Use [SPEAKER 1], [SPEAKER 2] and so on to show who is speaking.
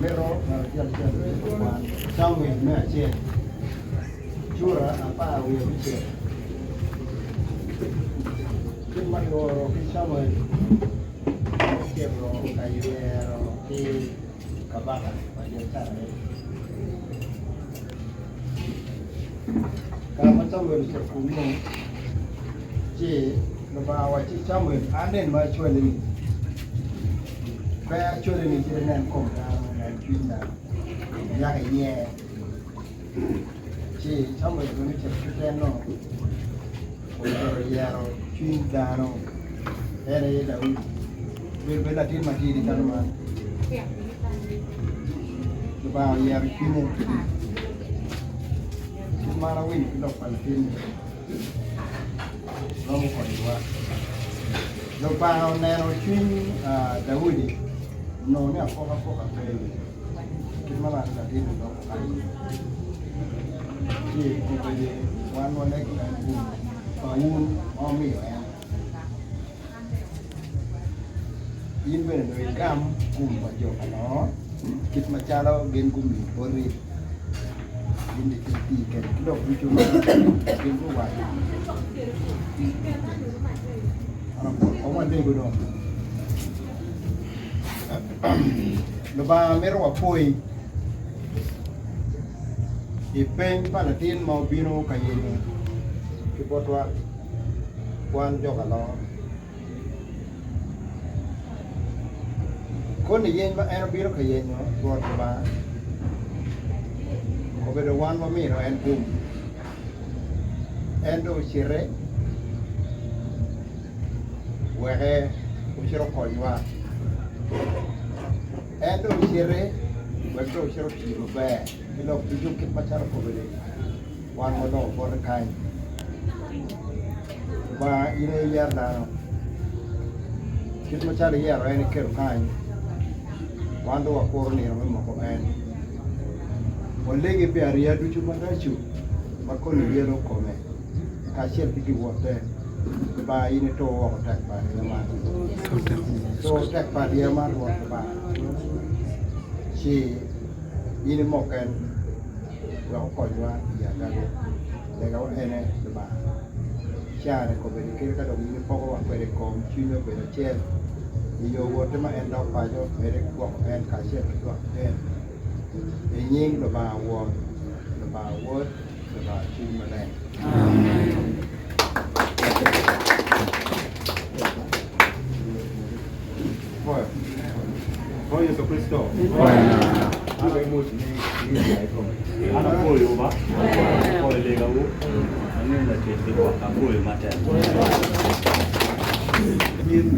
[SPEAKER 1] mero yang kuan sawi me che chura apa we che cuma yo sawi che ro kayero ki kabaka pada cara kalau sawi se kuno che no bawa che sawi anen ma chweli Kaya children ni sila nan kong na twinda ya ga ye chi chamo ko ni che no o ya ro twinda no era ye da u be la tin ma ti di tan ma ba ya ro twinda ma la win lo pa tin lo mo ko ni wa lo ba na ro twin da u di no ne poca quelli che malata di no sì come quando ne fa un omio in bene noi cam cum gioca no kit machalo gen cum mi porri in di ti che lo più ma gen ko wa o ma de go Leba mero apoi ipeng palatin mau bino kayen kibotwa kwan joka lo kon yen ba eno bino kayen no bot ba ko be do wan ma miro en kum endo chire were uchiro koywa endo chire wekto uchiro kilo be kilo pijo kit macharo ko bele wan mo do for kai ba ine yar da kit macharo yar en ker kai wan do ko ni no mo ko en olege pe aria du chuma dachu ma ko ni yelo kome ka cher pigi wote ba ine to wo tak ba ya ma to tak ba dia ma wo ba si ine mo kan wa ko wa ya Agago le ga ene ba cha ne ko be ke ka do ni po ko wa pe ko chino be na che ni yo wo te ma en do pa yo be ko en ka cher ko en e nying lo ba wo lo ba chi ma le Poi Gesù Cristo. Dove molti ne sai come. Ana poi va. Poi le ga u. Anne la che ti qua a poi ma te. Yin